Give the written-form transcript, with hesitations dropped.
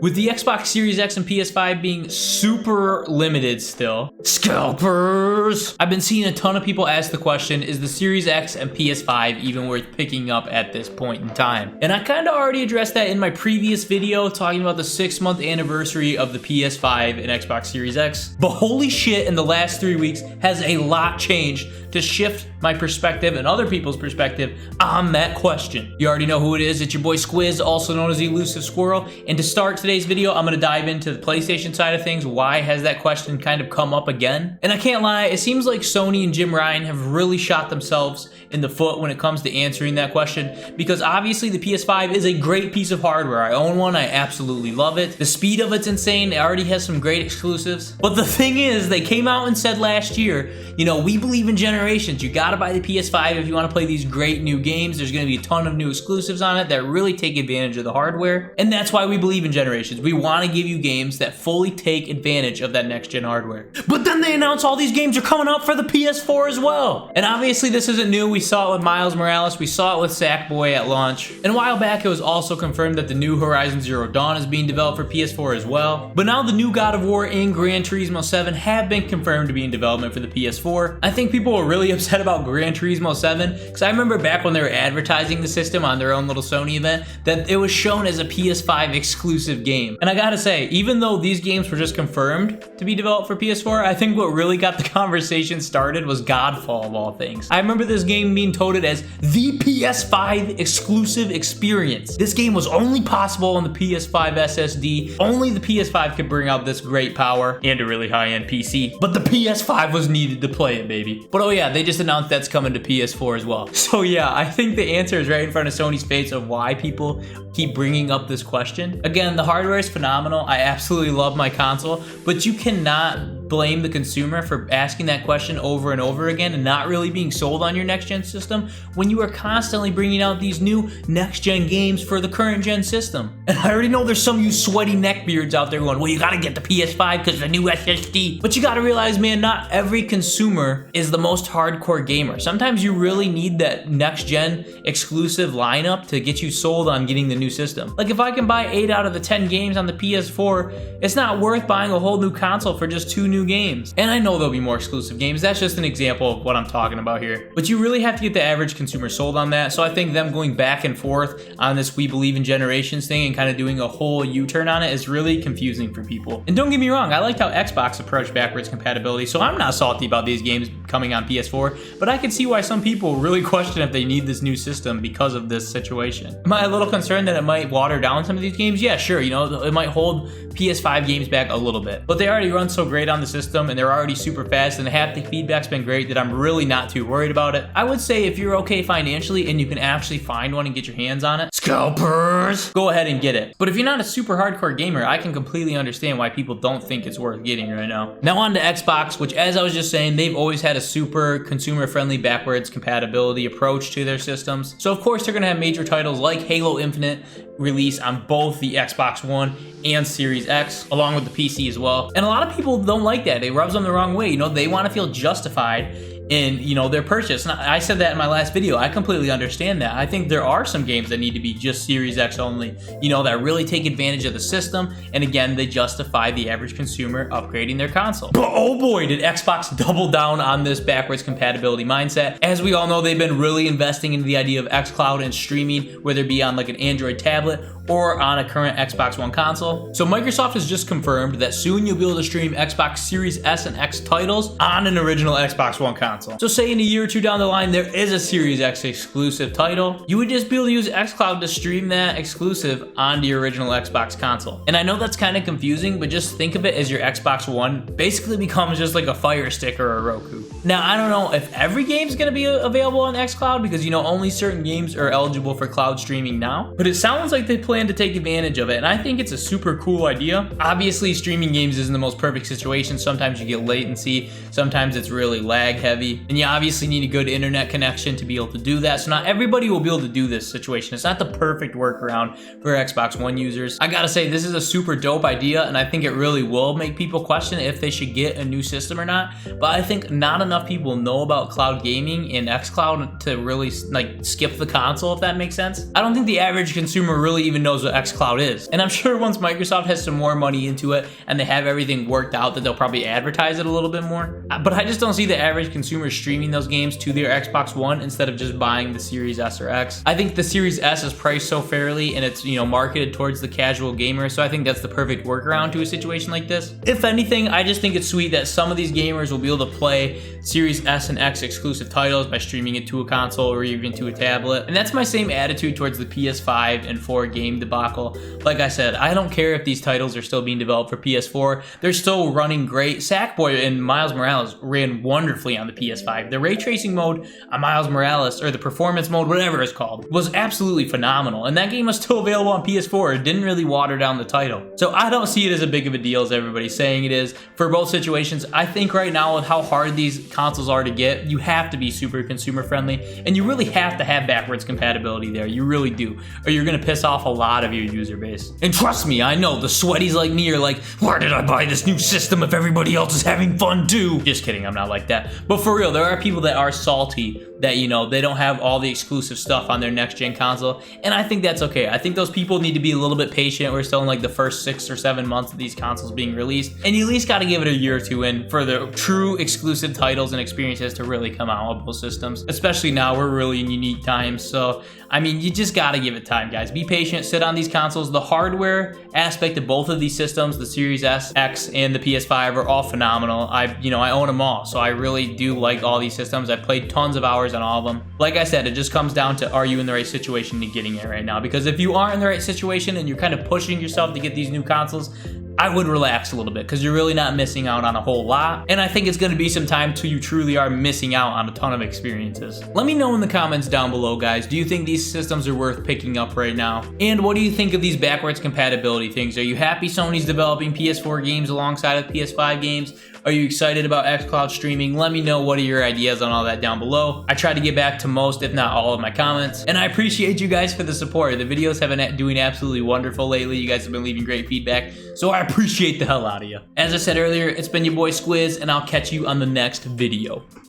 With the Xbox Series X and PS5 being super limited still, scalpers! I've been seeing a ton of people ask the question, is the Series X and PS5 even worth picking up at this point in time? And I kind of already addressed that in my previous video talking about the 6-month anniversary of the PS5 and Xbox Series X. But holy shit, in the last 3 weeks has a lot changed to shift my perspective and other people's perspective on that question. You already know who it is. It's your boy Squiz, also known as the Elusive Squirrel. And to start today's video, I'm gonna dive into the PlayStation side of things. Why has that question kind of come up again? And I can't lie, it seems like Sony and Jim Ryan have really shot themselves in the foot when it comes to answering that question, because obviously the PS5 is a great piece of hardware. I own one, I absolutely love it. The speed of it's insane, it already has some great exclusives. But the thing is, they came out and said last year, you know, we believe in generations. You gotta buy the PS5 if you wanna play these great new games. There's gonna be a ton of new exclusives on it that really take advantage of the hardware. And that's why we believe in generations. We wanna give you games that fully take advantage of that next gen hardware. But then they announced all these games are coming out for the PS4 as well. And obviously this isn't new. We saw it with Miles Morales. We saw it with Sackboy at launch. And a while back, it was also confirmed that the new Horizon Zero Dawn is being developed for PS4 as well. But now the new God of War and Gran Turismo 7 have been confirmed to be in development for the PS4. I think people were really upset about Gran Turismo 7 because I remember back when they were advertising the system on their own little Sony event that it was shown as a PS5 exclusive game. And I gotta say, even though these games were just confirmed to be developed for PS4, I think what really got the conversation started was Godfall of all things. I remember this game being touted as the PS5 exclusive experience. This game was only possible on the PS5 SSD. Only the PS5 could bring out this great power and a really high-end PC. But the PS5 was needed to play it, baby. But oh yeah, they just announced that's coming to PS4 as well. So yeah, I think the answer is right in front of Sony's face of why people keep bringing up this question. Again, the hardware is phenomenal. I absolutely love my console, but you cannot blame the consumer for asking that question over and over again and not really being sold on your next gen system when you are constantly bringing out these new next gen games for the current gen system. And I already know there's some of you sweaty neckbeards out there going, well, you gotta get the PS5 because of the new SSD. But you gotta realize, man, not every consumer is the most hardcore gamer. Sometimes you really need that next gen exclusive lineup to get you sold on getting the new system. Like if I can buy 8 out of the 10 games on the PS4, it's not worth buying a whole new console for just 2 new games. And I know there'll be more exclusive games. That's just an example of what I'm talking about here. But you really have to get the average consumer sold on that. So I think them going back and forth on this we believe in generations thing and kind of doing a whole U-turn on it is really confusing for people. And don't get me wrong, I liked how Xbox approached backwards compatibility, so I'm not salty about these games coming on PS4, but I can see why some people really question if they need this new system because of this situation. Am I a little concerned that it might water down some of these games? Yeah, sure, you know, it might hold PS5 games back a little bit, but they already run so great on the system and they're already super fast and the haptic feedback's been great that I'm really not too worried about it. I would say if you're okay financially and you can actually find one and get your hands on it, scalpers, go ahead and get it. But if you're not a super hardcore gamer, I can completely understand why people don't think it's worth getting right now. Now on to Xbox, which as I was just saying, they've always had a super consumer-friendly backwards compatibility approach to their systems. So of course they're gonna have major titles like Halo Infinite release on both the Xbox One and Series X, along with the PC as well. And a lot of people don't like that. It rubs them the wrong way. You know, they want to feel justified in, you know, their purchase. And I said that in my last video. I completely understand that. I think there are some games that need to be just Series X only, you know, that really take advantage of the system. And again, they justify the average consumer upgrading their console. But oh boy, did Xbox double down on this backwards compatibility mindset. As we all know, they've been really investing into the idea of xCloud and streaming, whether it be on like an Android tablet or on a current Xbox One console. So Microsoft has just confirmed that soon you'll be able to stream Xbox Series S and X titles on an original Xbox One console. So say in a year or two down the line, there is a Series X exclusive title, you would just be able to use xCloud to stream that exclusive onto your original Xbox console. And I know that's kind of confusing, but just think of it as your Xbox One basically becomes just like a Fire Stick or a Roku. Now, I don't know if every game's gonna be available on xCloud because, you know, only certain games are eligible for cloud streaming now, but it sounds like they plan to take advantage of it, and I think it's a super cool idea. Obviously, streaming games isn't the most perfect situation. Sometimes you get latency, sometimes it's really lag heavy, already, and you obviously need a good internet connection to be able to do that. So not everybody will be able to do this situation. It's not the perfect workaround for Xbox One users. I gotta say, this is a super dope idea, and I think it really will make people question if they should get a new system or not. But I think not enough people know about cloud gaming and xCloud to really like skip the console, if that makes sense. I don't think the average consumer really even knows what xCloud is. And I'm sure once Microsoft has some more money into it and they have everything worked out, that they'll probably advertise it a little bit more. But I just don't see the average consumer streaming those games to their Xbox One instead of just buying the Series S or X. I think the Series S is priced so fairly and it's, you know, marketed towards the casual gamer, so I think that's the perfect workaround to a situation like this. If anything, I just think it's sweet that some of these gamers will be able to play Series S and X exclusive titles by streaming it to a console or even to a tablet. And that's my same attitude towards the PS5 and 4 game debacle. Like I said, I don't care if these titles are still being developed for PS4. They're still running great. Sackboy and Miles Morales ran wonderfully on the PS5. The ray tracing mode on Miles Morales, or the performance mode, whatever it's called, was absolutely phenomenal. And that game was still available on PS4. It didn't really water down the title. So I don't see it as a big of a deal as everybody's saying it is. For both situations, I think right now with how hard these consoles are to get, you have to be super consumer friendly, and you really have to have backwards compatibility there. You really do, or you're gonna piss off a lot of your user base. And trust me, I know the sweaties like me are like, why did I buy this new system if everybody else is having fun too? Just kidding, I'm not like that. But for real, there are people that are salty that, you know, they don't have all the exclusive stuff on their next gen console, and I think that's okay. I think those people need to be a little bit patient. We're still in like the first 6 or 7 months of these consoles being released, and you at least got to give it a year or two in for the true exclusive titles and experiences to really come out with those systems. Especially now, we're really in unique times, so I mean, you just got to give it time, guys. Be patient, sit on these consoles. The hardware aspect of both of these systems, the Series S, X, and the PS5, are all phenomenal. I own them all, so I really do like all these systems. I've played tons of hours on all of them. Like I said, it just comes down to, are you in the right situation to getting it right now? Because if you aren't in the right situation and you're kind of pushing yourself to get these new consoles, I would relax a little bit, because you're really not missing out on a whole lot. And I think it's going to be some time till you truly are missing out on a ton of experiences. Let me know in the comments down below, guys. Do you think these systems are worth picking up right now? And what do you think of these backwards compatibility things? Are you happy Sony's developing PS4 games alongside of PS5 games? Are you excited about xCloud streaming? Let me know what are your ideas on all that down below. I try to get back to most, if not all, of my comments. And I appreciate you guys for the support. The videos have been doing absolutely wonderful lately. You guys have been leaving great feedback, so I appreciate the hell out of you. As I said earlier, it's been your boy Squiz, and I'll catch you on the next video.